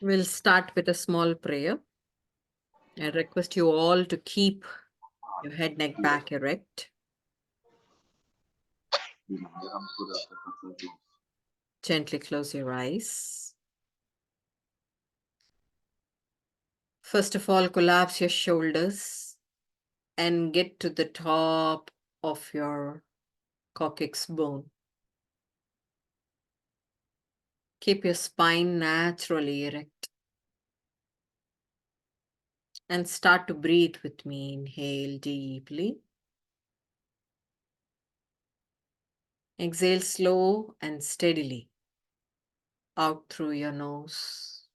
We'll start with a small prayer. I request you all to keep your head, neck, back erect. Gently close your eyes. First of all, collapse your shoulders and get to the top of your coccyx bone. Keep your spine naturally erect. And start to breathe with me. Inhale deeply. Exhale slow and steadily out through your nose.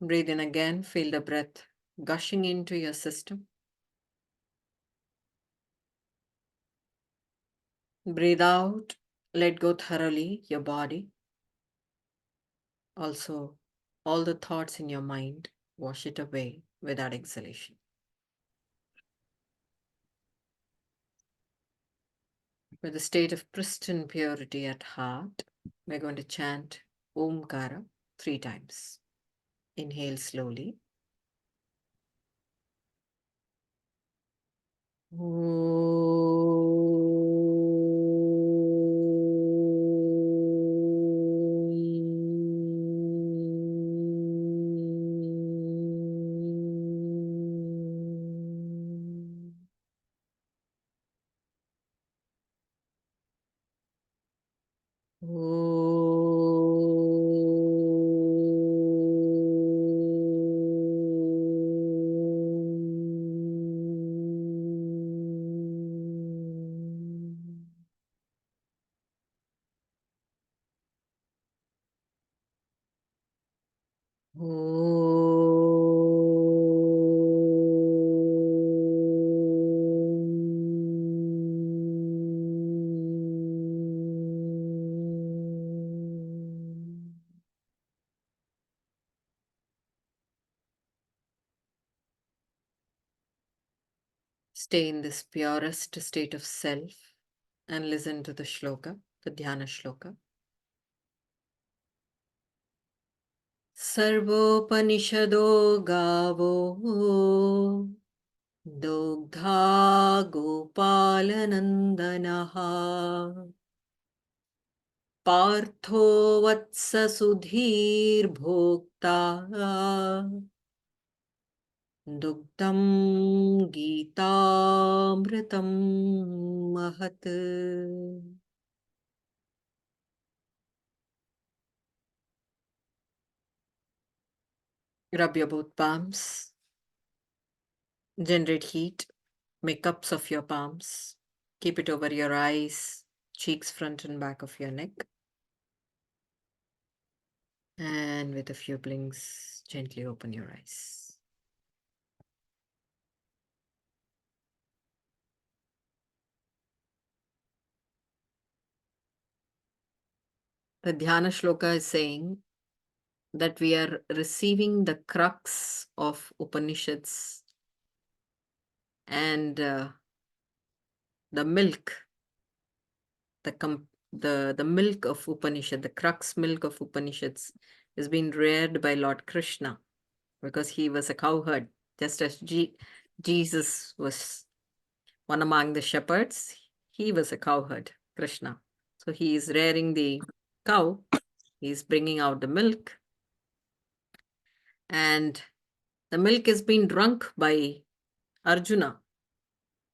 Breathe in again. Feel the breath gushing into your system. Breathe out. Let go thoroughly your body. Also, all the thoughts in your mind, wash it away without exhalation. With a state of pristine purity at heart, we're going to chant Omkara 3 times. Inhale slowly. Stay in this purest state of self and listen to the shloka, the dhyana shloka. Sarvopanishado gavo dogdha gopalanandanaha partho vatsa sudhir bhokta Dugdam Geetamritam Mahat. Rub your both palms. Generate heat. Make cups of your palms. Keep it over your eyes, cheeks, front and back of your neck. And with a few blinks, gently open your eyes. The Dhyana Shloka is saying that we are receiving the crux of Upanishads and the milk, the milk of Upanishad, the crux milk of Upanishads is being reared by Lord Krishna because he was a cowherd, just as Jesus was one among the shepherds. He was a cowherd, Krishna. So he is rearing the cow. He is bringing out the milk. And the milk is being drunk by Arjuna.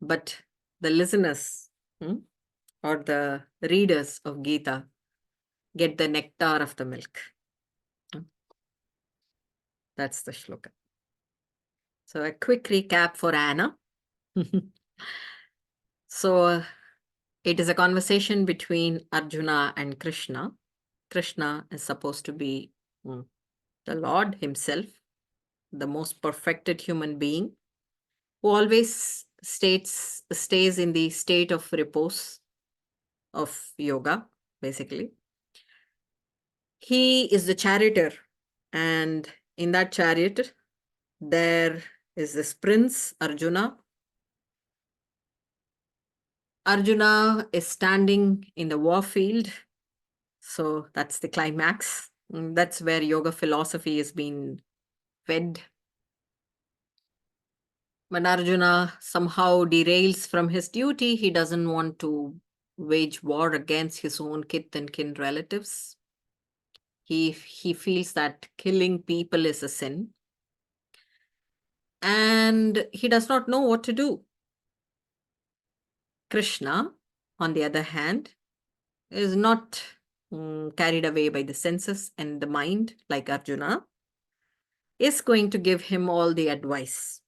But the listeners or the readers of Gita get the nectar of the milk. That's the shloka. So a quick recap for Anna. So it is a conversation between Arjuna and Krishna. Krishna is supposed to be the Lord himself, the most perfected human being, who always stays in the state of repose of yoga, basically. He is the charioteer, and in that chariot, there is this prince, Arjuna, Arjuna is standing in the war field. So that's the climax. That's where yoga philosophy is being fed. When Arjuna somehow derails from his duty, he doesn't want to wage war against his own kith and kin relatives. He feels that killing people is a sin. And he does not know what to do. Krishna, on the other hand, is not carried away by the senses and the mind like Arjuna, is going to give him all the advice.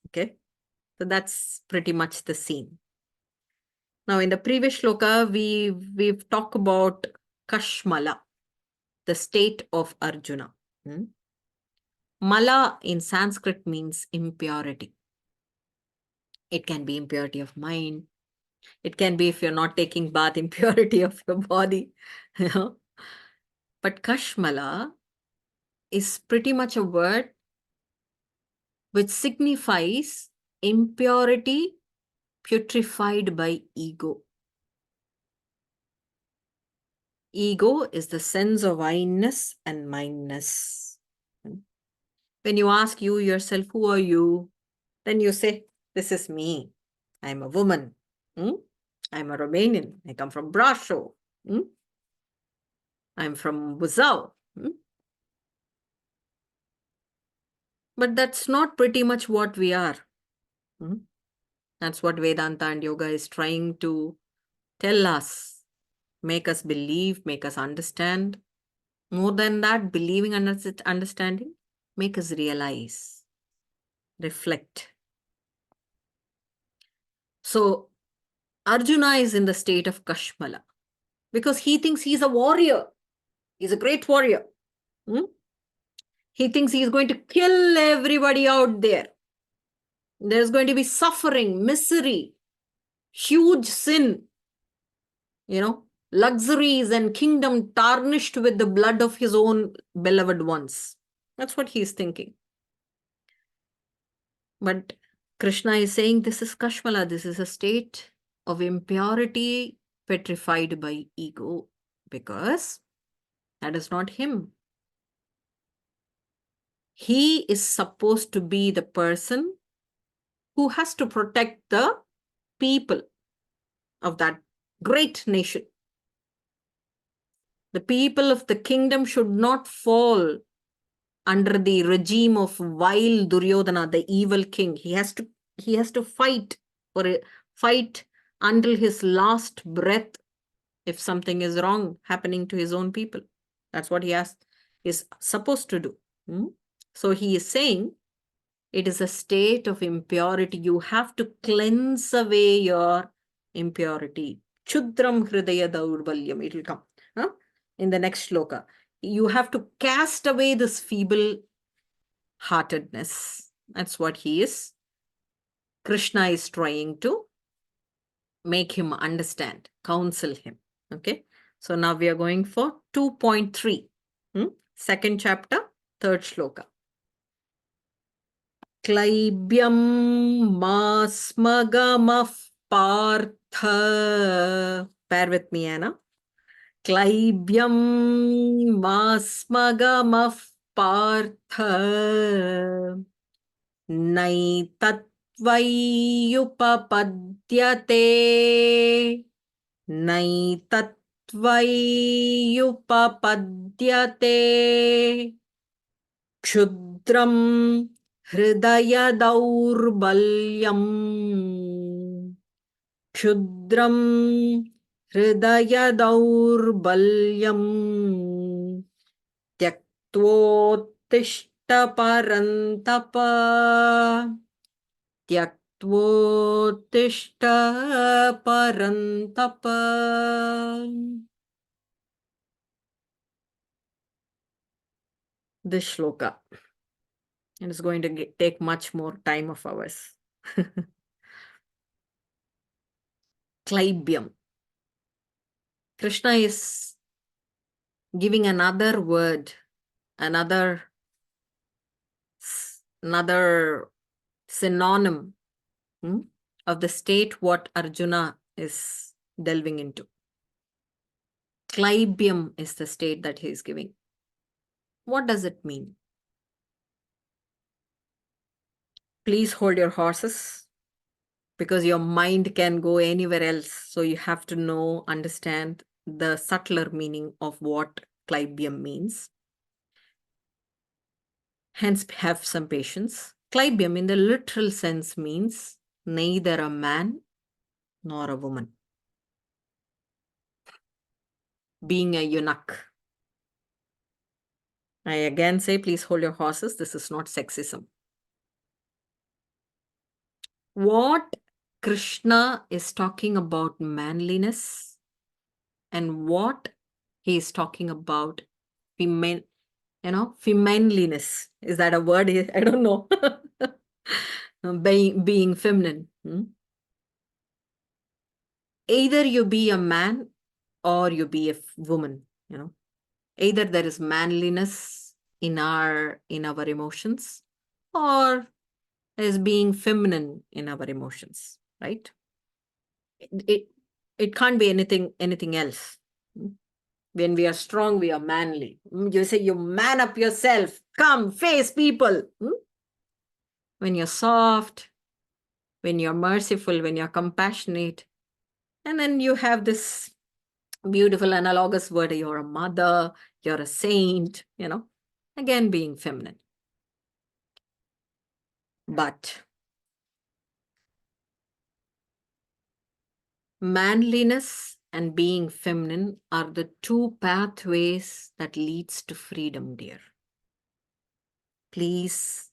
Okay, so that's pretty much the scene. Now, in the previous shloka, we've talked about Kashmala, the state of Arjuna. Mala in Sanskrit means impurity. It can be impurity of mind. It can be, if you're not taking bath, impurity of your body. But Kashmala is pretty much a word which signifies impurity putrefied by ego. Ego is the sense of I-ness and mindness. When you ask you yourself, who are you? Then you say, this is me. I'm a woman. I'm a Romanian. I come from Brasov. I'm from Buzau. But that's not pretty much what we are. That's what Vedanta and yoga is trying to tell us. Make us believe, make us understand. More than that, believing and understanding, make us realize, reflect. So Arjuna is in the state of Kashmala because he thinks he's a warrior. He's a great warrior. He thinks he's going to kill everybody out there. There's going to be suffering, misery, huge sin, luxuries and kingdom tarnished with the blood of his own beloved ones. That's what he's thinking. But Krishna is saying this is Kashmala. This is a state of impurity petrified by ego, because that is not him. He is supposed to be the person who has to protect the people of that great nation. The people of the kingdom should not fall under the regime of vile Duryodhana, the evil king. He has to fight until his last breath if something is wrong happening to his own people. That's what he is supposed to do. So he is saying it is a state of impurity. You have to cleanse away your impurity. Chudram hridaya daurbalyam. It will come in the next shloka. You have to cast away this feeble-heartedness. That's what he is. Krishna is trying to make him understand, counsel him. Okay. So now we are going for 2.3. Second chapter, third shloka. Klaibyam masmagamaf partha. Bear with me, Anna. Klaibyam masmagamaf partha. Naitatvayupapadyate. Naitatvayupapadyate. Kshudram hridaya daurbalyam. Kshudram hridaya daurbalyam. Tyaktvottishta parantapa. Tyaktvottishta parantapa. This shloka. And it's going to take much more time of ours. Klaibyam. Krishna is giving another word, another synonym of the state what Arjuna is delving into. Clybium is the state that he is giving. What does it mean? Please hold your horses, because your mind can go anywhere else. So you have to know, understand the subtler meaning of what clybium means. Hence, have some patience. Clybium in the literal sense means neither a man nor a woman. Being a eunuch. I again say, please hold your horses. This is not sexism. What Krishna is talking about manliness, and what he is talking about feminineness. Is that a word? I don't know. Being feminine. Either you be a man or you be a woman. Either there is manliness in our emotions, or as being feminine in our emotions, right? It can't be anything else. When we are strong, we are manly. You say you man up yourself. Come, face people. When you're soft, when you're merciful, when you're compassionate, and then you have this beautiful analogous word, you're a mother, you're a saint, again being feminine. But manliness and being feminine are the two pathways that leads to freedom, dear. Please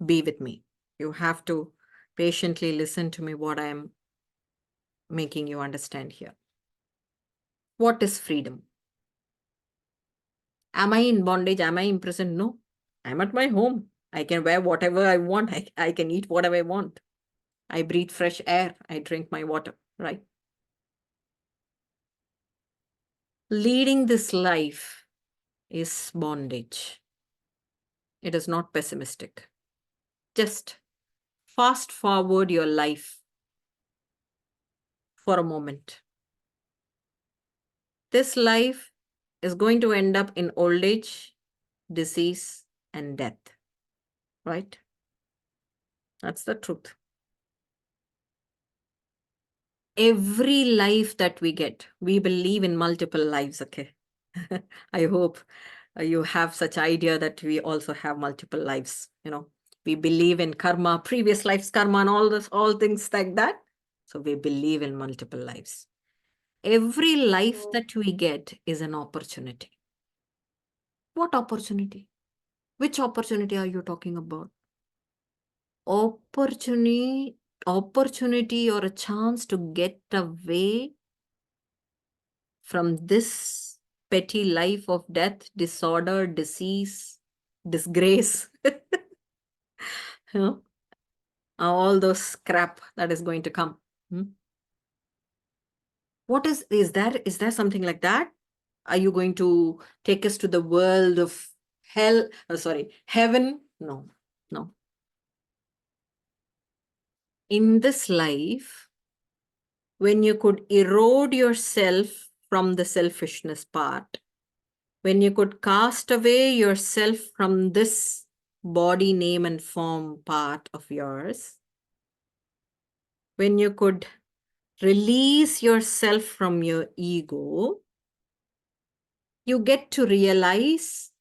be with me. You have to patiently listen to me what I am making you understand here. What is freedom? Am I in bondage? Am I imprisoned? No. I'm at my home. I can wear whatever I want. I can eat whatever I want. I breathe fresh air. I drink my water, right? Leading this life is bondage. It is not pessimistic. Just fast forward your life for a moment. This life is going to end up in old age, disease, and death, right? That's the truth. Every life that we get, we believe in multiple lives, okay? I hope you have such idea that we also have multiple lives, We believe in karma, previous lives karma, and all things like that. So we believe in multiple lives. Every life that we get is an opportunity. What opportunity? Which opportunity are you talking about? Opportunity or a chance to get away from this petty life of death, disorder, disease, disgrace. All those crap that is going to come. What is there something like that? Are you going to take us to the world of heaven? No. In this life, when you could erode yourself from the selfishness part, when you could cast away yourself from this body, name, and form part of yours, when you could release yourself from your ego, you get to realize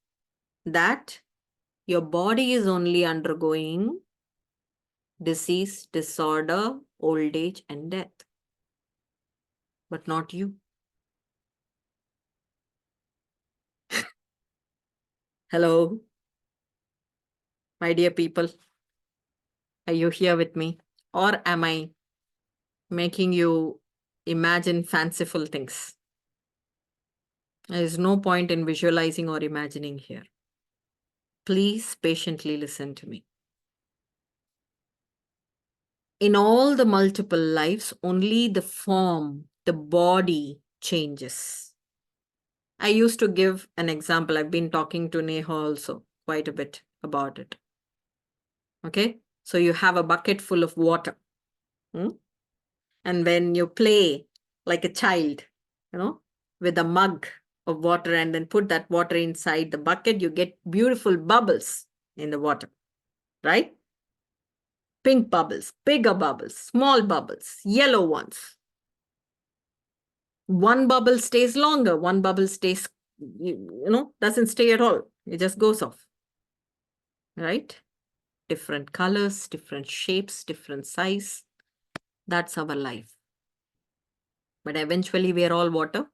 that your body is only undergoing disease, disorder, old age, and death, but not you. Hello, my dear people. Are you here with me? Or am I making you imagine fanciful things? There is no point in visualizing or imagining here. Please patiently listen to me. In all the multiple lives, only the form, the body changes. I used to give an example. I've been talking to Neha also quite a bit about it. Okay? So you have a bucket full of water. And when you play like a child, with a mug of water and then put that water inside the bucket, you get beautiful bubbles in the water, right? Pink bubbles, bigger bubbles, small bubbles, yellow ones. One bubble stays longer, one bubble stays, doesn't stay at all. It just goes off, right? Different colors, different shapes, different size. That's our life. But eventually we are all water.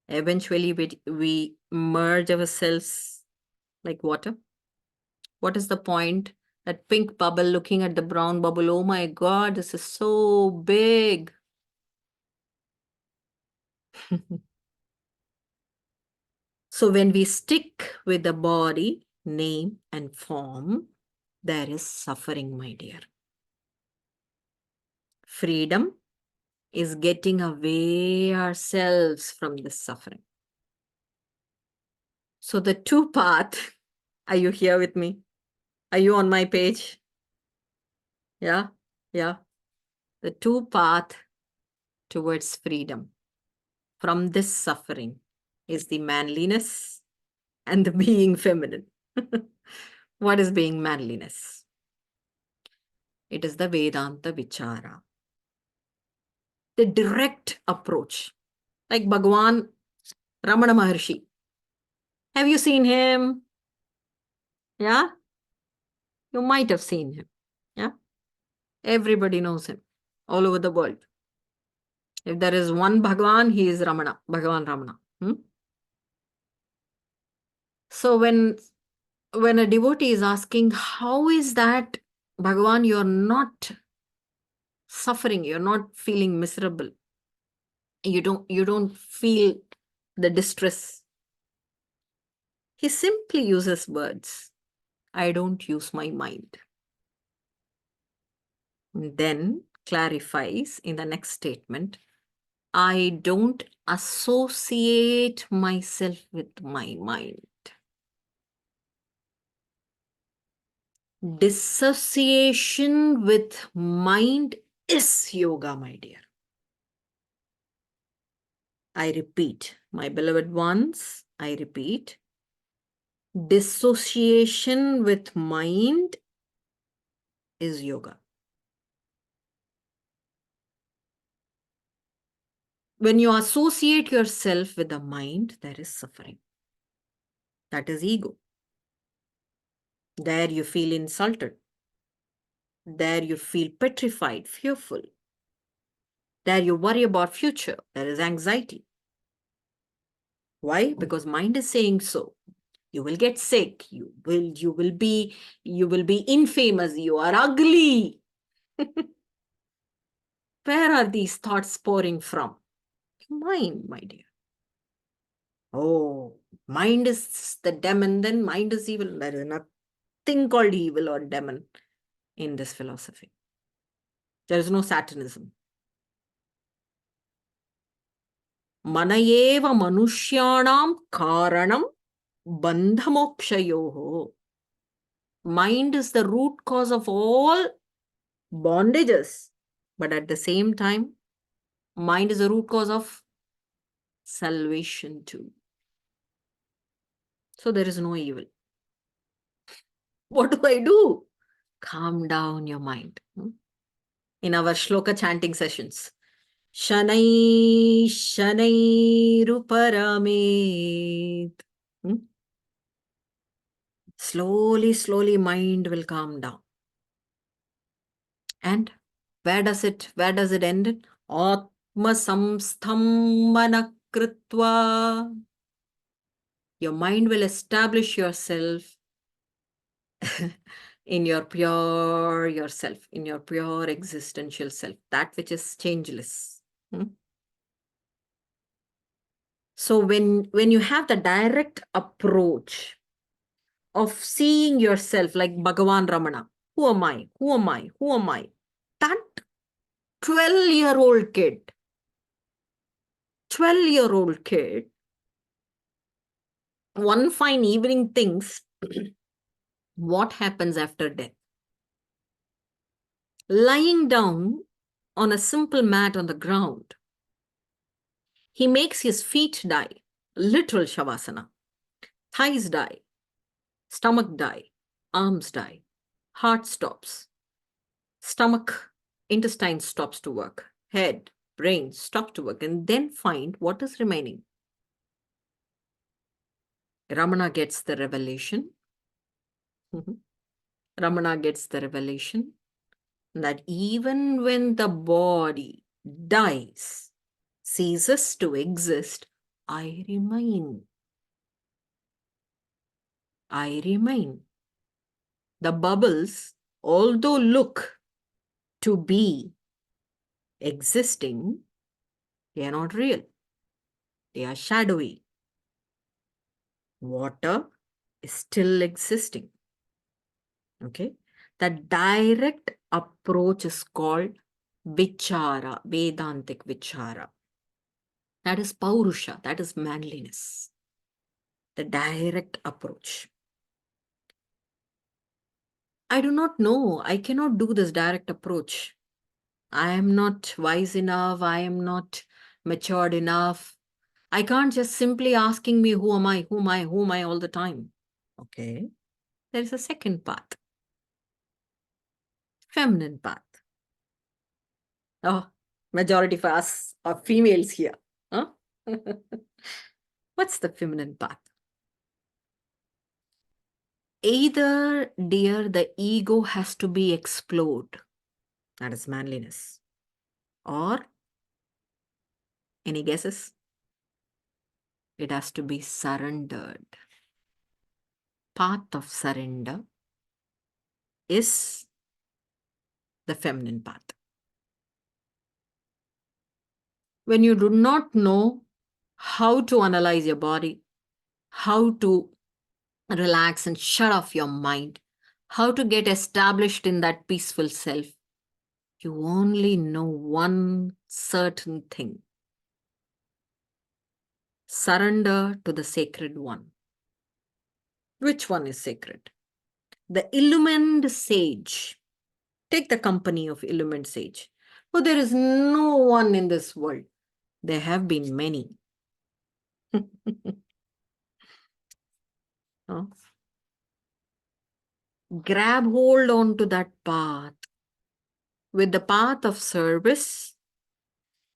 Eventually we merge ourselves like water. What is the point? That pink bubble looking at the brown bubble, oh my God, this is so big. So when we stick with the body, name and form, there is suffering, my dear. Freedom is getting away ourselves from this suffering. So the two path, are you here with me? Are you on my page? Yeah, yeah. The two path towards freedom from this suffering is the manliness and the being feminine. What is being manliness? It is the Vedanta Vichara. The direct approach. Like Bhagavan Ramana Maharshi. Have you seen him? Yeah? You might have seen him. Yeah? Everybody knows him all over the world. If there is one Bhagavan, he is Ramana, Bhagavan Ramana. So when a devotee is asking, how is that, Bhagavan, you're not suffering, you're not feeling miserable, you don't feel the distress, he simply uses words, I don't use my mind. And then clarifies in the next statement, I don't associate myself with my mind. Dissociation with mind is yoga, my dear. I repeat, my beloved ones, I repeat, dissociation with mind is yoga. When you associate yourself with the mind, there is suffering. That is ego. There you feel insulted. There you feel petrified, fearful. There you worry about future. There is anxiety. Why? Because mind is saying so. You will get sick. You will be infamous. You are ugly. Where are these thoughts pouring from? Mind, my dear. Oh, mind is the demon, then mind is evil. There is nothing called evil or demon in this philosophy. There is no Satanism. Manayeva manushyanam karanam bandhamokshayoho. Mind is the root cause of all bondages. But at the same time, mind is the root cause of salvation too. So there is no evil. What do I do? Calm down your mind. In our shloka chanting sessions, Shanai Shanai Ruparamit. Slowly, slowly, mind will calm down. And where does it end? Atma samsthambana kritva. Your mind will establish yourself in your pure yourself, in your pure existential self, that which is changeless. So when you have the direct approach of seeing yourself like Bhagavan Ramana, who am I? Who am I? Who am I? That 12-year-old kid, 12-year-old kid, one fine evening thinks, what happens after death? Lying down on a simple mat on the ground. He makes his feet die, literal shavasana. Thighs die, stomach die, arms die, heart stops, stomach, intestine stops to work, head, brain stop to work, and then find what is remaining. Ramana gets the revelation. Ramana gets the revelation that even when the body dies, ceases to exist, I remain. I remain. The bubbles, although look to be existing, they are not real. They are shadowy. Water is still existing. Okay? The direct approach is called vichara, Vedantic vichara. That is paurusha, that is manliness. The direct approach. I do not know. I cannot do this direct approach. I am not wise enough. I am not matured enough. I can't just simply asking me, who am I, who am I, who am I all the time. Okay. There is a second path. Feminine path. Oh, majority of us are females here. Huh? What's the feminine path? Either, dear, the ego has to be explored. That is manliness. Or, any guesses? It has to be surrendered. Path of surrender is the feminine path. When you do not know how to analyze your body, how to relax and shut off your mind, how to get established in that peaceful self, you only know one certain thing. Surrender to the sacred one. Which one is sacred? The illumined sage. Take the company of illumined sage. Oh, there is no one in this world. There have been many. Oh. Grab hold onto that path. With the path of service,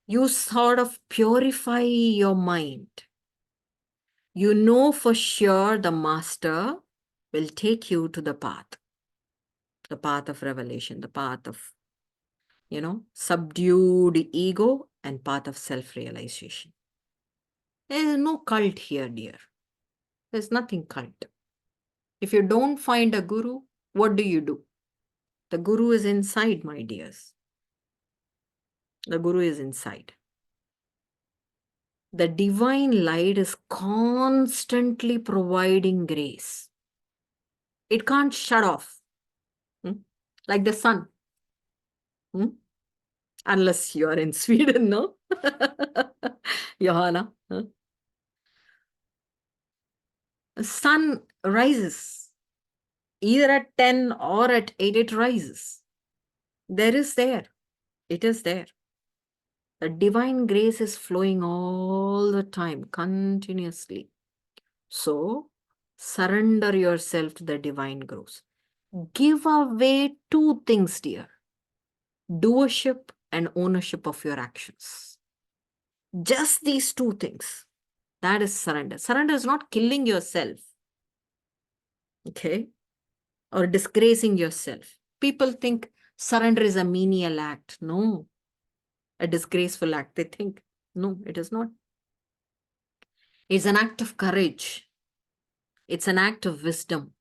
you sort of purify your mind. You know for sure the master will take you to the path of revelation, the path of, subdued ego and path of self-realization. There is no cult here, dear. There's nothing cult. If you don't find a guru, what do? The guru is inside, my dears. The guru is inside. The divine light is constantly providing grace. It can't shut off. Like the sun. Unless you are in Sweden, no? Johanna. The sun rises. Either at 10 or at 8, it rises. It is there. The divine grace is flowing all the time, continuously. So, surrender yourself to the divine grace. Give away 2 things, dear. Doership and ownership of your actions. Just these 2 things. That is surrender. Surrender is not killing yourself. Okay? Or disgracing yourself. People think surrender is a menial act. No. A disgraceful act. They think. No, it is not. It's an act of courage. It's an act of wisdom.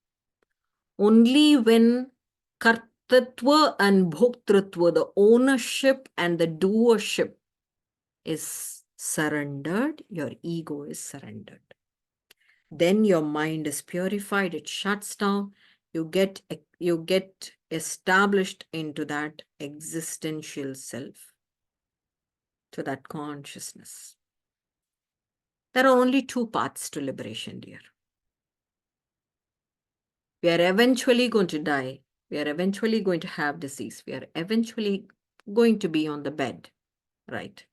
Only when kartatva and bhoktritva, the ownership and the doership, is surrendered, your ego is surrendered. Then your mind is purified, it shuts down, you get established into that existential self, to that consciousness. There are only 2 paths to liberation, dear. We are eventually going to die. We are eventually going to have disease. We are eventually going to be on the bed, right?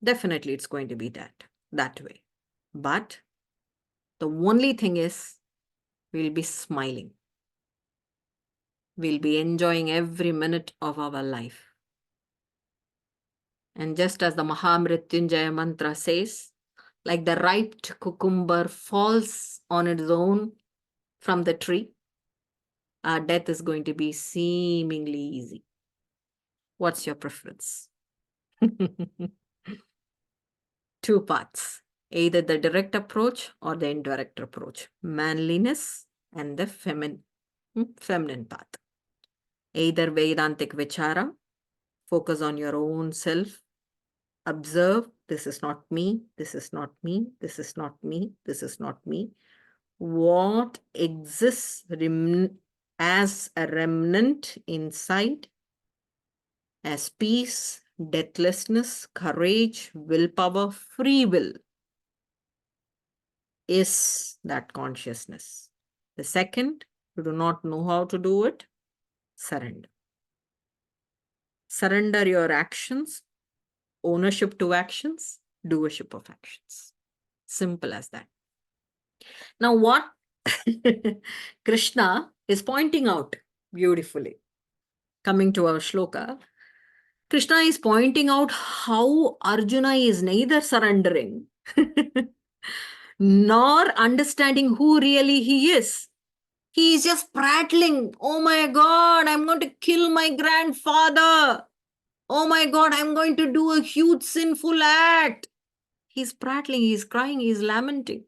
Definitely it's going to be that way. But the only thing is, we'll be smiling. We'll be enjoying every minute of our life. And just as the Mahamrityunjaya mantra says, like the ripe cucumber falls on its own from the tree, our death is going to be seemingly easy. What's your preference? Two paths, either the direct approach or the indirect approach, manliness and the feminine path. Either Vedantic Vichara, focus on your own self, observe, this is not me, this is not me, this is not me, this is not me. What exists as a remnant inside, as peace, deathlessness, courage, willpower, free will, is that consciousness. The second, you do not know how to do it, surrender. Surrender your actions, ownership to actions, doership of actions. Simple as that. Now, what Krishna is pointing out beautifully, coming to our shloka, Krishna is pointing out how Arjuna is neither surrendering nor understanding who really he is. He is just prattling, oh my God, I'm going to kill my grandfather. Oh my God, I'm going to do a huge sinful act. He's prattling, he's crying, he's lamenting,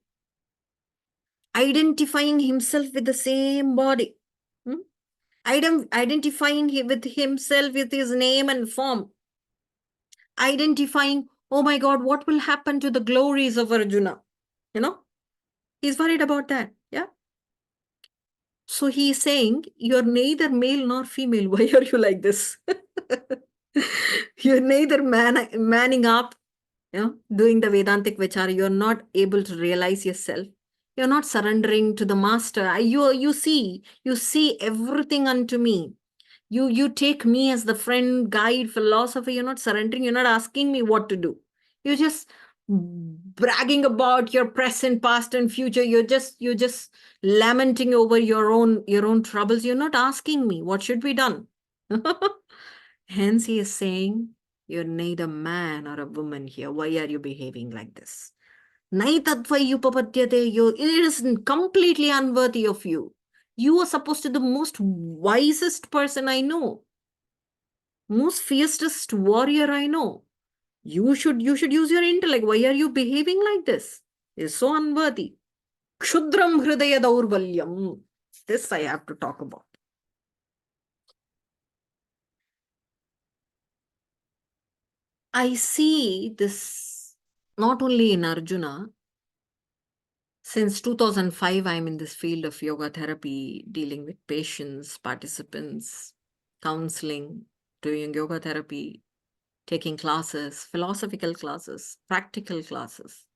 identifying himself with the same body. Identifying with himself with his name and form. Identifying, oh my God, what will happen to the glories of Arjuna? He's worried about that. Yeah. So he's saying, you're neither male nor female. Why are you like this? You're neither manning up, doing the Vedantic Vichara. You're not able to realize yourself. You're not surrendering to the master. You see everything unto me. You take me as the friend, guide, philosopher. You're not surrendering. You're not asking me what to do. You're just bragging about your present, past, and future. You're just lamenting over your own troubles. You're not asking me what should be done. Hence, he is saying, you're neither man or a woman here. Why are you behaving like this? It is completely unworthy of you. You are supposed to be the most wisest person I know, most fiercest warrior I know. You should use your intellect. Why are you behaving like this? It's so unworthy. Kshudram hridaya daurbalyam. This I have to talk about. I see this not only in Arjuna. Since 2005, I'm in this field of yoga therapy, dealing with patients, participants, counseling, doing yoga therapy, taking classes, philosophical classes, practical classes.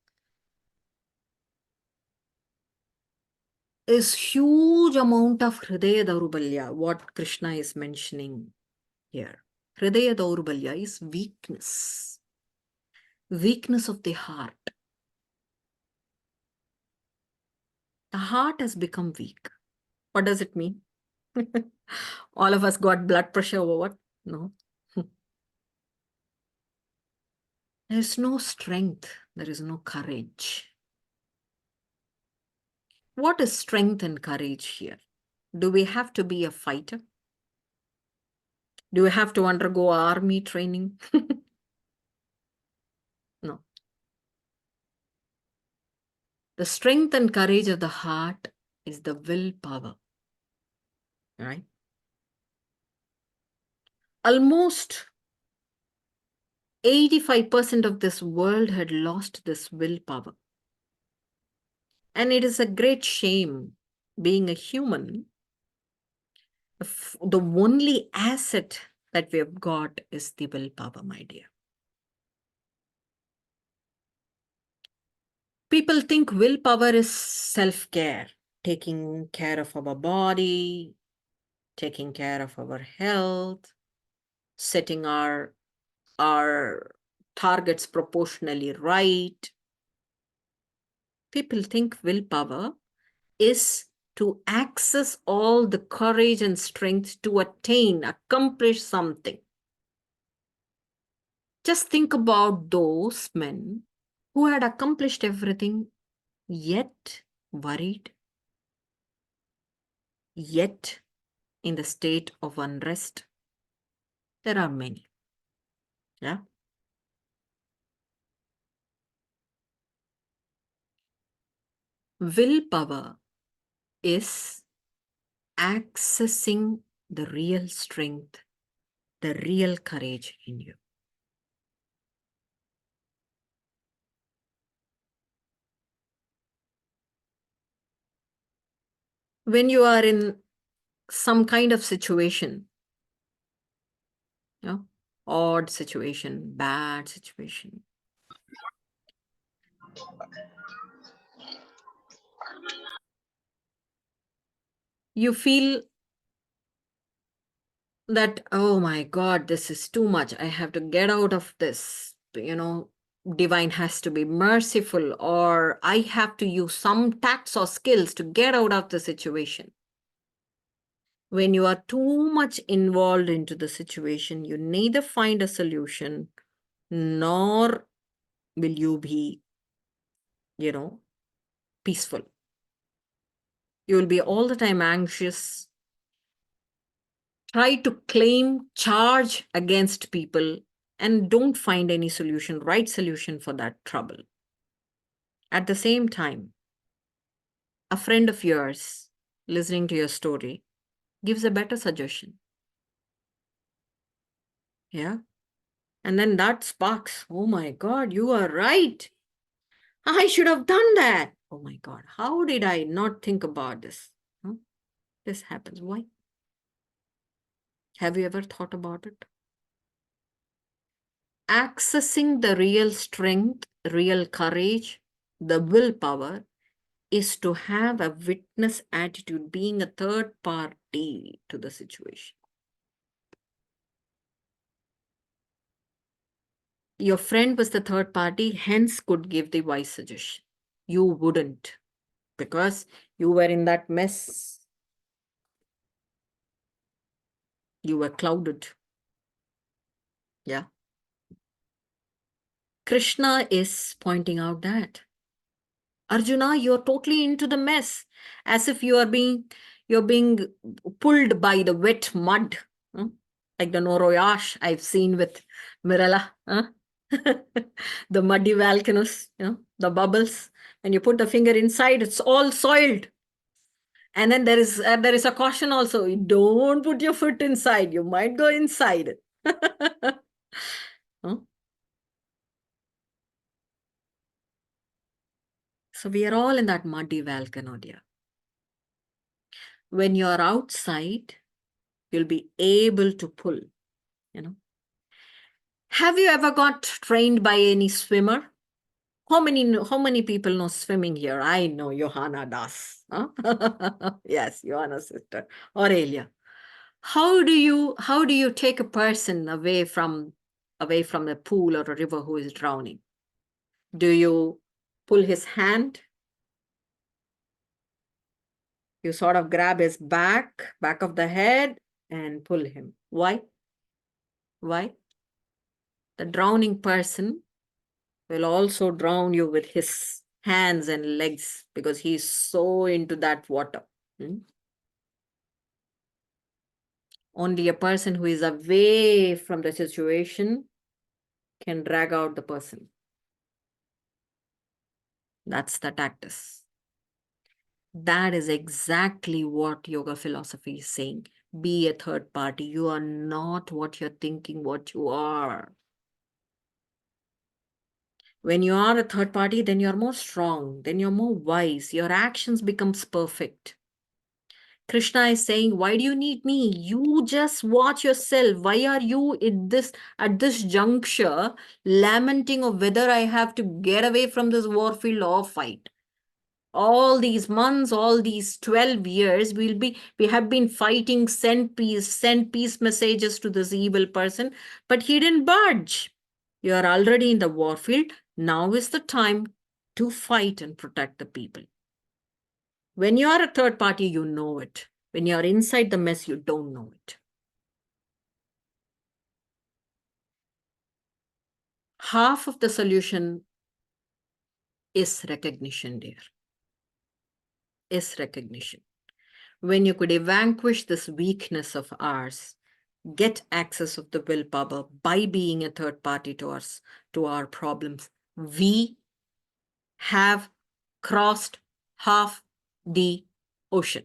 Is huge amount of Hridaya Daurbalya, what Krishna is mentioning here. Hridaya Daurbalya is weakness. Weakness of the heart. The heart has become weak. What does it mean? All of us got blood pressure over what? No. There is no strength. There is no courage. What is strength and courage here? Do we have to be a fighter? Do we have to undergo army training? No. The strength and courage of the heart is the willpower. Right? Almost 85% of this world had lost this willpower. And it is a great shame, being a human, the only asset that we have got is the willpower, my dear. People think willpower is self-care, taking care of our body, taking care of our health, setting our targets proportionally right. People think willpower is to access all the courage and strength to accomplish something. Just think about those men who had accomplished everything, yet worried, yet in the state of unrest. There are many. Yeah. Willpower is accessing the real strength, the real courage in you. When you are in some kind of situation, you know, odd situation, bad situation, you feel that, oh my God, this is too much. I have to get out of this. Divine has to be merciful, or I have to use some tacts or skills to get out of the situation. When you are too much involved into the situation, you neither find a solution nor will you be, peaceful. You will be all the time anxious, try to claim charge against people, and don't find any right solution for that trouble. At the same time, a friend of yours listening to your story gives a better suggestion. Yeah. And then that sparks, oh my God, you are right. I should have done that. Oh my God, how did I not think about this? Huh? This happens. Why? Have you ever thought about it? Accessing the real strength, real courage, the willpower is to have a witness attitude, being a third party to the situation. Your friend was the third party, hence could give the wise suggestion. You wouldn't, because you were in that mess. You were clouded. Yeah. Krishna is pointing out that, Arjuna, you're totally into the mess, as if you're being pulled by the wet mud, like the Noroyash I've seen with Mirala, the muddy volcanoes, the bubbles. When you put the finger inside, it's all soiled. And then there is a caution also: don't put your foot inside; you might go inside. Huh? So we are all in that muddy volcano, dear. When you're outside, you'll be able to pull, Have you ever got trained by any swimmer? How many people know swimming here? I know Johanna does. Huh? Yes, Johanna's sister, Aurelia. How do you take a person away from the pool or a river who is drowning? Do you pull his hand? You sort of grab his back of the head, and pull him. Why? Why? The drowning person will also drown you with his hands and legs because he's so into that water. Only a person who is away from the situation can drag out the person. That's the tactics. That is exactly what yoga philosophy is saying. Be a third party. You are not what you're thinking what you are. When you are a third party, then you're more strong, then you're more wise. Your actions becomes perfect. Krishna is saying, why do you need me? You just watch yourself. Why are you at this juncture lamenting of whether I have to get away from this war field or fight? All these months, all these 12 years, we have been fighting, send peace messages to this evil person, but he didn't budge. You are already in the warfield. Now is the time to fight and protect the people. When you are a third party, you know it. When you are inside the mess, you don't know it. Half of the solution is recognition, dear. Is recognition. When you could vanquish this weakness of ours, get access of the willpower by being a third party to us, to our problems, we have crossed half the ocean.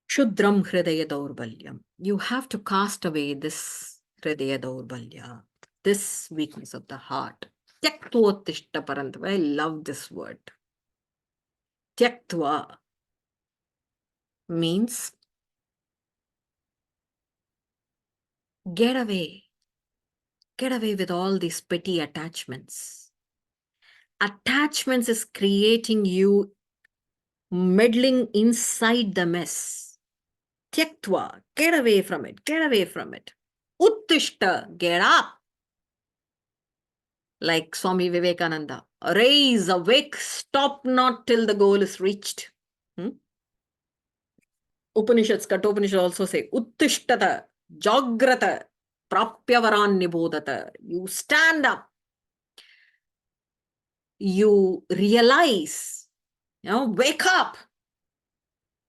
Shudram Hridaya Daurbalyam. You have to cast away this Hridaya Daurbalya, this weakness of the heart. Tyaktvottishta parantava. I love this word. Tyaktva means get away. Get away with all these petty attachments. Attachments is creating you meddling inside the mess. Tyaktva, get away from it, get away from it. Uttishta, get up. Like Swami Vivekananda, raise, awake, stop not till the goal is reached. Upanishads, Kathopanishad also say, Uttishtata, Jagrata, Prapyavaran Nibodata. You stand up. You realize, wake up.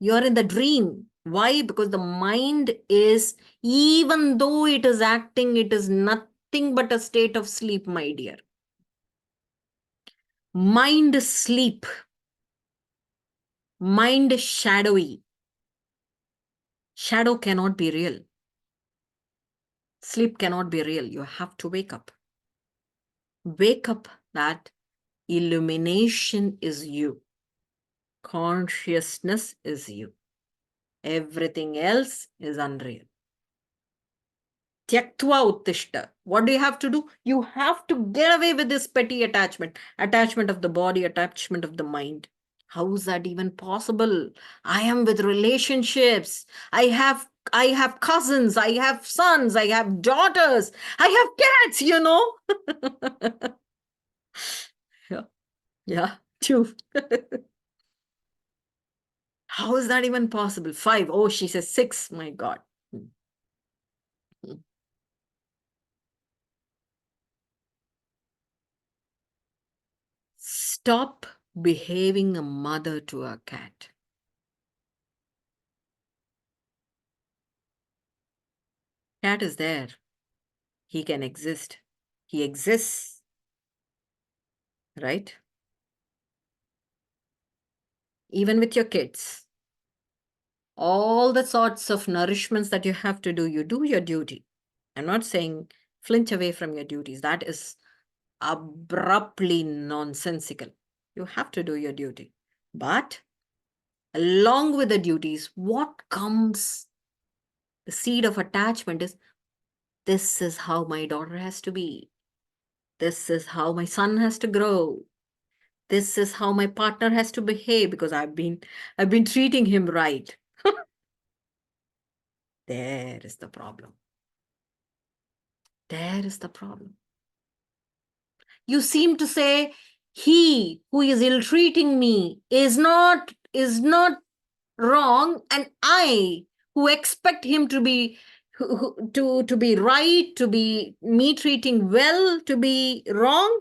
You're in the dream. Why? Because the mind is, even though it is acting, it is nothing but a state of sleep, my dear. Mind is sleep. Mind is shadowy. Shadow cannot be real. Sleep cannot be real. You have to wake up. Wake up that illumination is you. Consciousness is you. Everything else is unreal. Tyaktva uttishta. What do you have to do? You have to get away with this petty attachment. Attachment of the body, attachment of the mind. How is that even possible? I am with relationships. I have cousins. I have sons. I have daughters. I have cats, Yeah. Yeah. Two. How is that even possible? 5. Oh, she says 6. My God. Stop behaving a mother to a cat. Cat is there. He can exist. He exists. Right? Even with your kids. All the sorts of nourishments that you have to do, you do your duty. I'm not saying flinch away from your duties. That is abruptly nonsensical. You have to do your duty. But along with the duties, what comes, the seed of attachment is, this is how my daughter has to be. This is how my son has to grow. This is how my partner has to behave because I've been treating him right. There is the problem. There is the problem. You seem to say, he who is ill-treating me is not wrong, and I who expect him to be to be right, to be me treating well, to be wrong.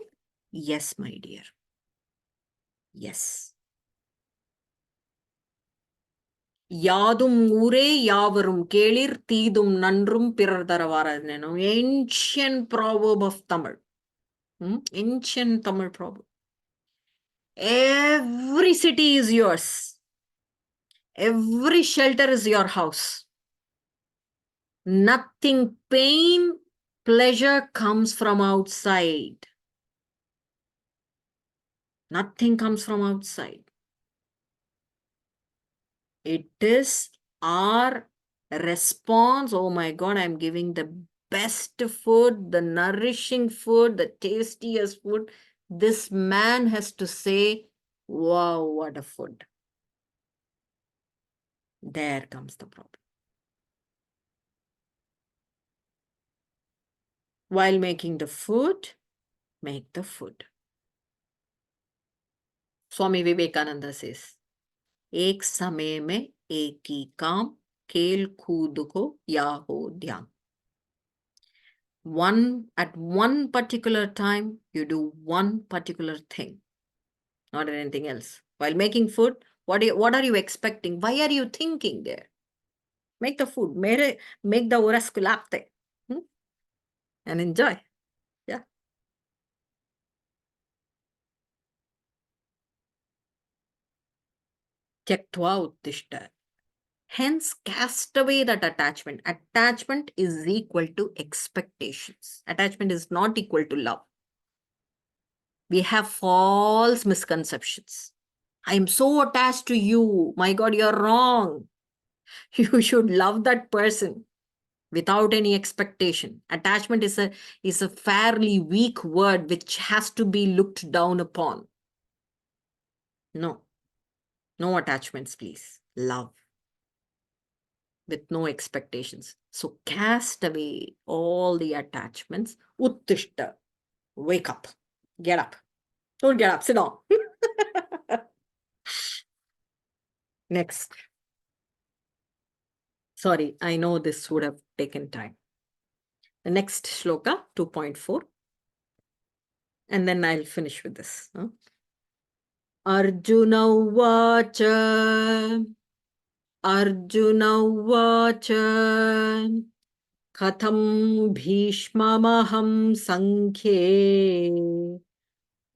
Yes, my dear. Yes. Yadum ure yavarum kelir tidum nandrum pirar taravaranu. Ancient proverb of Tamil. Ancient Tamil proverb. Every city is yours. Every shelter is your house. Nothing pain, pleasure comes from outside. Nothing comes from outside. It is our response. Oh my God, I'm giving the best food, the nourishing food, the tastiest food, this man has to say, wow, what a food. There comes the problem. While making the food, make the food. Swami Vivekananda says, एक समय में एक ही काम, खेल कूद को या हो ध्यान. At one particular time, you do one particular thing, not anything else. While making food, what are you expecting? Why are you thinking there? Make the food. Make the oras kulapte. And enjoy. Yeah. Tyaktva uttishta. Hence, cast away that attachment. Attachment is equal to expectations. Attachment is not equal to love. We have false misconceptions. I am so attached to you. My God, you're wrong. You should love that person without any expectation. Attachment is a fairly weak word which has to be looked down upon. No. No attachments, please. Love. With no expectations. So cast away all the attachments. Uttishta. Wake up. Get up. Don't get up. Sit down. Next. Sorry, I know this would have taken time. The next shloka, 2.4. And then I'll finish with this. Arjuna Vacha. Arjuna Vacha. Katham Bhishmamaham Sankhye.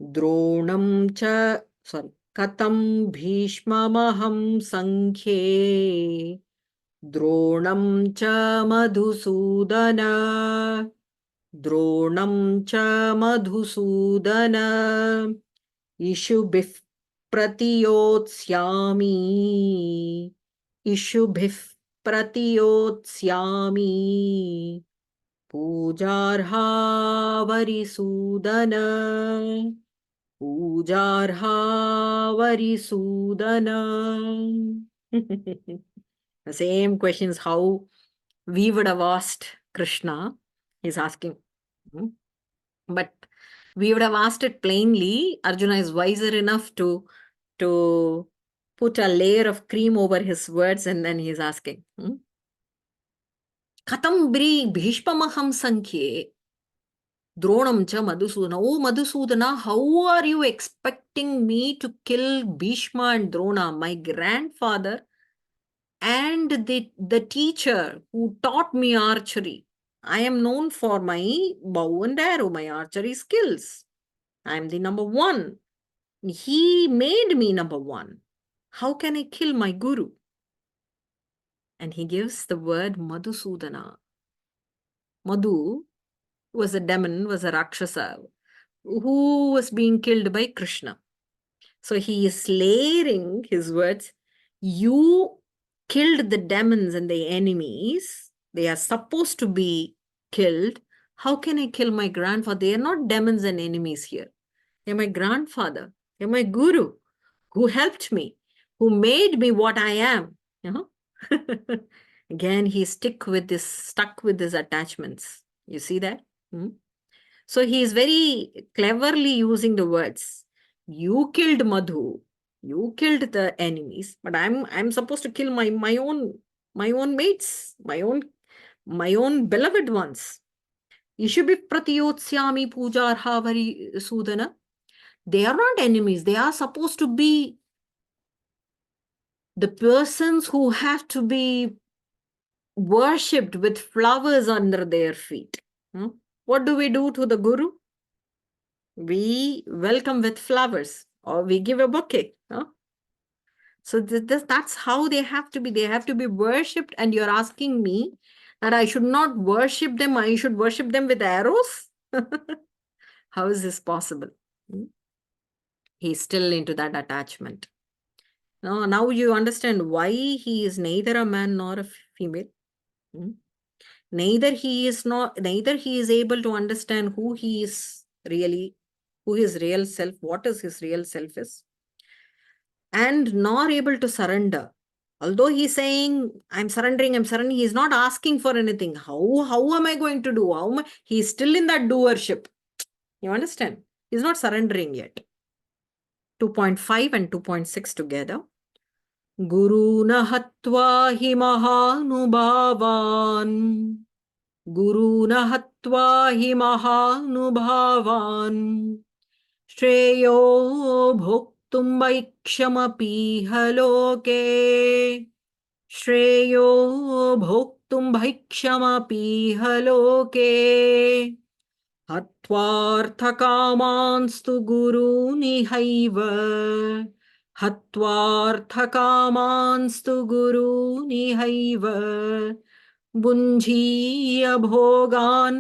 Dronam cha. Sorry. Katham Bhishmamaham Sankhye. Dronam cha Madhusudana. Dronam cha Madhusudana. Ishubhif pratiyotsyami. Ishubhif pratiyotsyami. Pujarha varisudana. Pujarha varisudana. The same questions how we would have asked Krishna. He's asking. But we would have asked it plainly. Arjuna is wiser enough to put a layer of cream over his words, and then he's asking. Katam bhishpamaham sankhye. Dronam cha Madhusudana. Oh, Madhusudana, how are you expecting me to kill Bhishma and Drona, my grandfather and the teacher who taught me archery? I am known for my bow and arrow, my archery skills. I am the number one. He made me number one. How can I kill my guru? And he gives the word Madhusudana. Madhu was a demon, was a Rakshasa who was being killed by Krishna. So he is layering his words. You killed the demons and the enemies. They are supposed to be killed. How can I kill my grandfather? They are not demons and enemies here. They're my grandfather. They're my guru who helped me, who made me what I am. Again, he stuck with his attachments. You see that? So he is very cleverly using the words. You killed Madhu, you killed the enemies, but I'm supposed to kill my own mates, my own beloved ones. Ishubhi pratiyotsyami pujarha vari sudana. They are not enemies. They are supposed to be the persons who have to be worshipped with flowers under their feet. What do we do to the guru? We welcome with flowers or we give a bouquet. So that's how they have to be. They have to be worshipped, and you're asking me that I should not worship them. I should worship them with arrows? How is this possible? He's still into that attachment. Now you understand why he is neither a man nor a female. Neither he is able to understand who his real self, what is his real self is, and nor able to surrender. Although he's saying, I'm surrendering, he's not asking for anything. How am I going to do? He's still in that doership. You understand? He's not surrendering yet. 2.5 and 2.6 together. Guruna hatva hi mahanubhavan. Guruna hatva hi mahanubhavan. Shreyo bhoktum vaikshamapi haloke. Shreyo bhoktum vaikshamapi haloke. हत्वार्थकामांस्तु गुरूनिहैव हत्वार्थकामांस्तु गुरूनिहैव भुञ्जीय भोगान्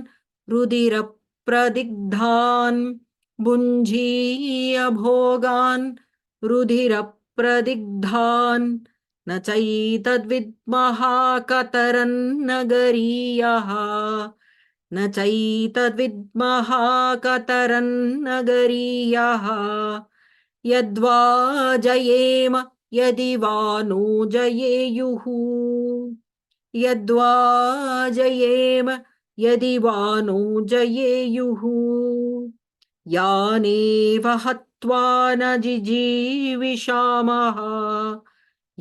रुधिरप्रदिग्धान् भुञ्जीय भोगान् रुधिरप्रदिग्धान् न चैतद्विद्मः कतरन्न गरीयः न चैतद्विद्मः कतरन्न गरीयः यद्वा जयेम यदि वा no जयेयुः यद्वा जयेम यदि वा नो जयेयुः यानेव हत्वा न जिजीविषामः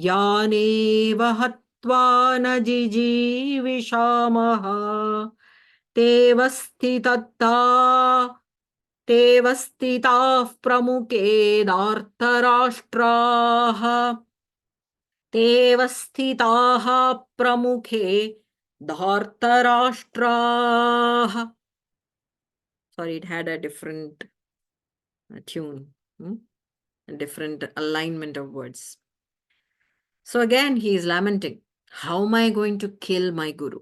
यानेव हत्वा न जिजीविषामः तेव स्थिताः प्रमुखे धार्तराष्ट्राः तेव स्थिताः प्रमुखे धार्तराष्ट्राः. Sorry, it had a different tune, a different alignment of words. So again, he is lamenting. How am I going to kill my guru?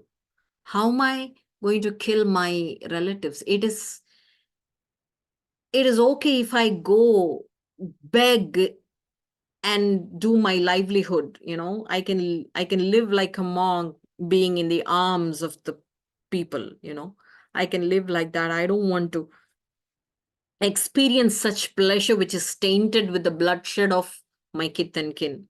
How am I going to kill my relatives? It is okay if I go beg and do my livelihood. I can live like a monk, being in the arms of the people. I can live like that. I don't want to experience such pleasure which is tainted with the bloodshed of my kith and kin.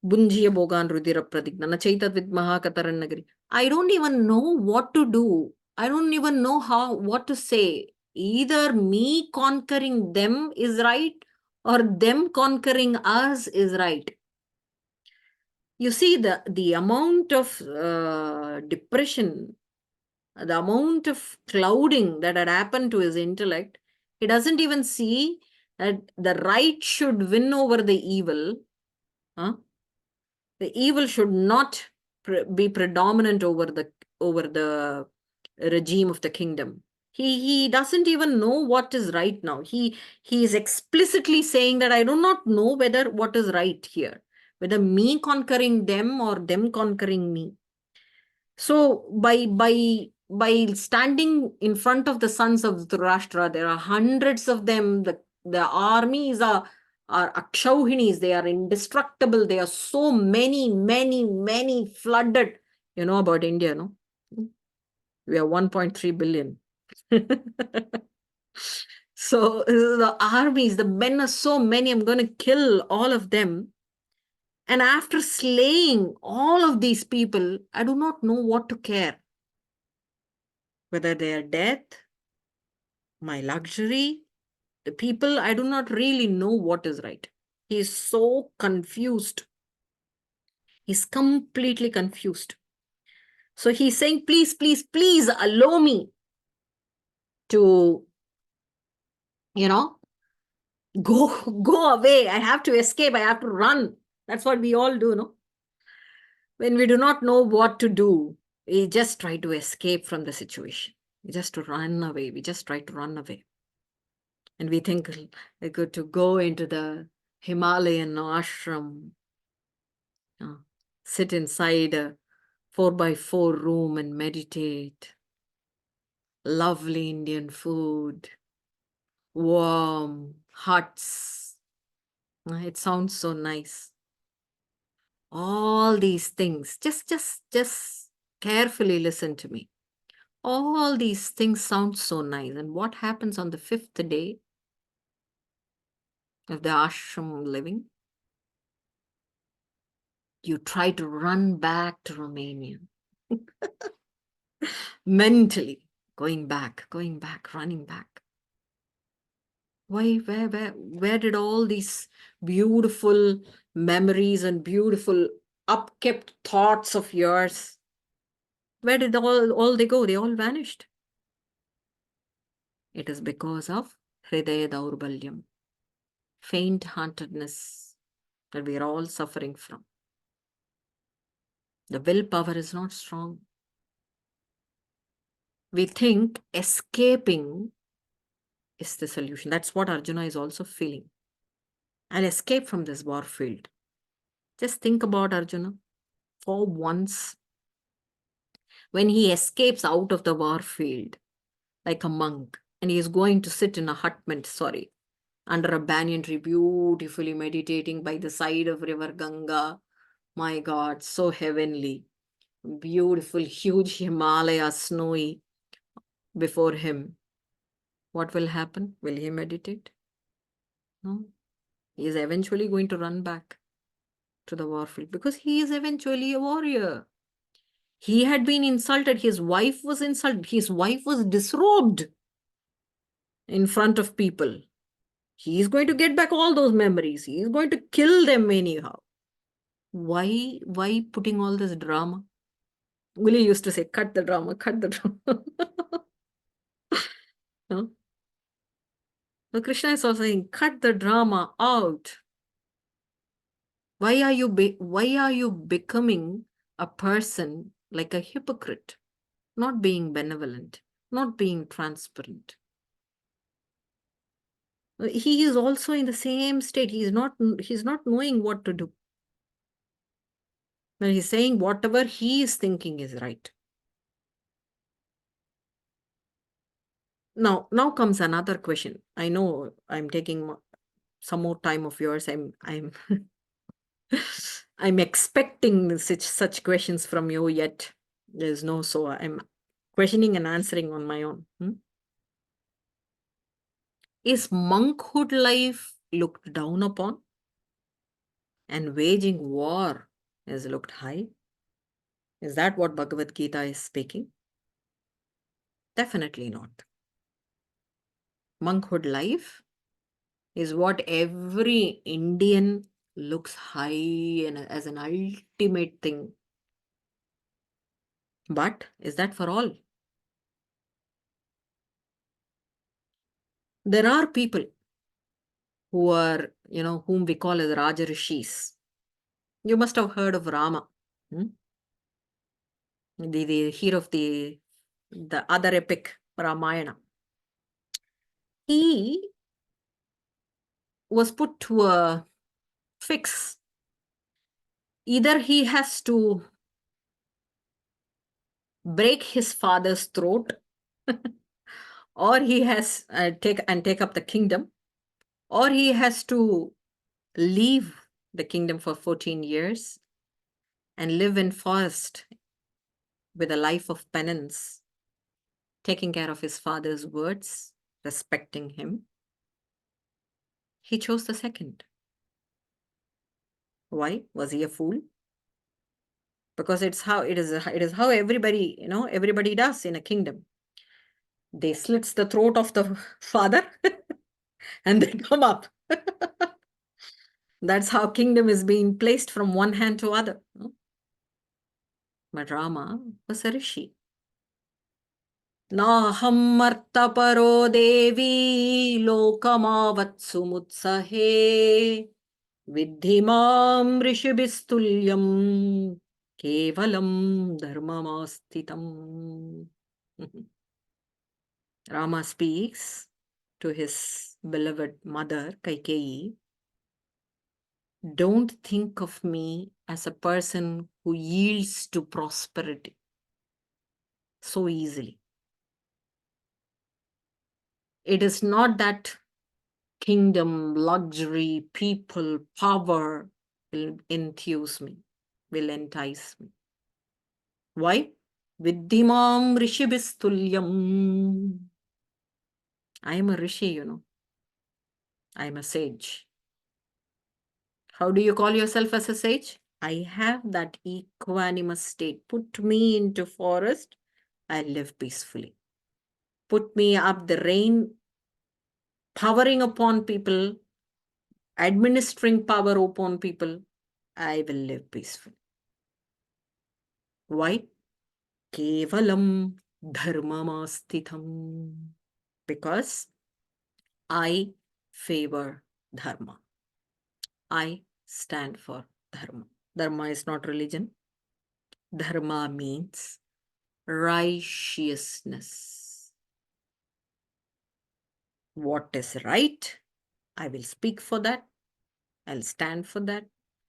Bunjiya Bogan Rudira Pradigna Chaitad with Mahakatarannagari. I don't even know what to do. I don't even know what to say. Either me conquering them is right or them conquering us is right. You see the amount of depression, the amount of clouding that had happened to his intellect. He doesn't even see that the right should win over the evil. Huh? The evil should not be predominant over the regime of the kingdom. He doesn't even know what is right now. He is explicitly saying that I do not know whether what is right here, whether me conquering them or them conquering me. So by standing in front of the sons of Dhritarashtra, there are hundreds of them. The armies are akshauhinis. They are indestructible. They are so many flooded. You know about India, no? We are 1.3 billion. So the armies, the men are so many. I'm going to kill all of them. And after slaying all of these people, I do not know what to care. Whether they are death, my luxury, the people, I do not really know what is right. He is so confused. He's completely confused. So he's saying, please, please, please allow me to, go away. I have to escape. I have to run. That's what we all do, no? When we do not know what to do, we just try to escape from the situation. We just run away. We just try to run away. And we think we're good to go into the Himalayan ashram, sit inside a 4x4 room and meditate. Lovely Indian food, warm huts. It sounds so nice. All these things, just Carefully listen to me. All these things sound so nice. And what happens on the fifth day of the ashram living? You try to run back to Romania. Mentally, going back, running back. Why, where did all these beautiful memories and beautiful upkept thoughts of yours, where did all they go? They all vanished. It is because of Hridaya Daurbalyam, faint-heartedness that we are all suffering from. The willpower is not strong. We think escaping is the solution. That's what Arjuna is also feeling. I'll escape from this war field. Just think about Arjuna. For once, when he escapes out of the war field, like a monk, and he is going to sit in a under a banyan tree, beautifully meditating by the side of river Ganga. My God, so heavenly. Beautiful, huge Himalaya, snowy before him. What will happen? Will he meditate? No. He is eventually going to run back to the warfield because he is eventually a warrior. He had been insulted. His wife was insulted. His wife was disrobed in front of people. He is going to get back all those memories. He is going to kill them anyhow. Why putting all this drama? Guli used to say, cut the drama, cut the drama. No? So Krishna is also saying, cut the drama out. Why are you becoming a person like a hypocrite, not being benevolent, not being transparent? He is also in the same state. He's not knowing what to do. But he's saying whatever he is thinking is right. Now comes another question. I know I'm taking some more time of yours. I'm I'm expecting such questions from you, yet there's no, so I'm questioning and answering on my own. Is monkhood life looked down upon and waging war is looked high? Is that what Bhagavad Gita is speaking? Definitely not. Monkhood life is what every Indian looks high and as an ultimate thing. But is that for all? There are people who are, whom we call as Raja Rishis. You must have heard of Rama, the hero of the other epic, Ramayana. He was put to a fix. Either he has to break his father's throat, or he has take up the kingdom, or he has to leave the kingdom for 14 years and live in forest with a life of penance, taking care of his father's words, respecting him. He chose the second. Why? Was he a fool? Because it is how everybody does in a kingdom. They slits the throat of the father and they come up. That's how kingdom is being placed from one hand to other. But Rama was a rishi. Naham martaparo devi lokamavatsu mutsahe viddhimam rishibhistulyam kevalam dharmamastitam. Rama speaks to his beloved mother, Kaikeyi. Don't think of me as a person who yields to prosperity so easily. It is not that kingdom, luxury, people, power will enthuse me, will entice me. Why? Viddhimam rishibhistulyam. I am a rishi, I am a sage. How do you call yourself as a sage? I have that equanimous state. Put me into forest, I live peacefully. Put me up the rain, powering upon people, administering power upon people, I will live peacefully. Why? Kevalam dharmamastitham. Because I favor dharma. I stand for dharma. Dharma is not religion. Dharma means righteousness. What is right, I will speak for that. I'll stand for that.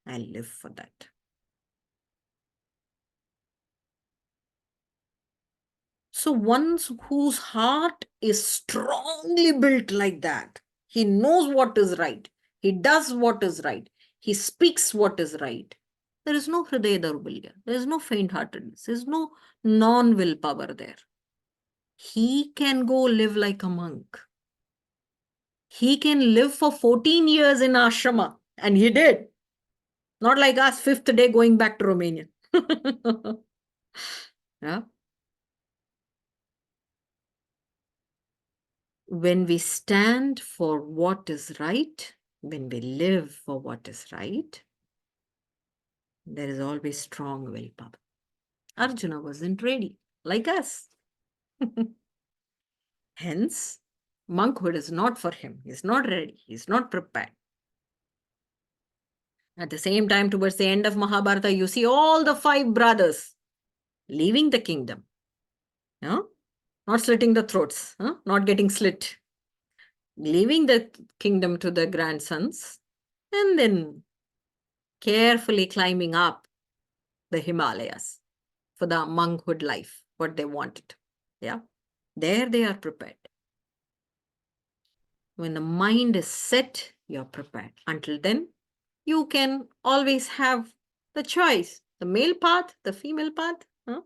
I'll live for that. So one whose heart is strongly built like that, he knows what is right. He does what is right. He speaks what is right. There is no hridaya daurbalya. There is no faint-heartedness. There is no non-willpower there. He can go live like a monk. He can live for 14 years in ashrama. And he did. Not like us, 5th day going back to Romania. Yeah. When we stand for what is right, when we live for what is right, there is always strong willpower. Arjuna wasn't ready, like us. Hence, monkhood is not for him. He's not ready. He's not prepared. At the same time, towards the end of Mahabharata, you see all the 5 brothers leaving the kingdom. Yeah? Not slitting the throats, not getting slit. Leaving the kingdom to the grandsons and then carefully climbing up the Himalayas for the monkhood life, what they wanted. Yeah. There they are prepared. When the mind is set, you're prepared. Until then, you can always have the choice, the male path, the female path. Huh?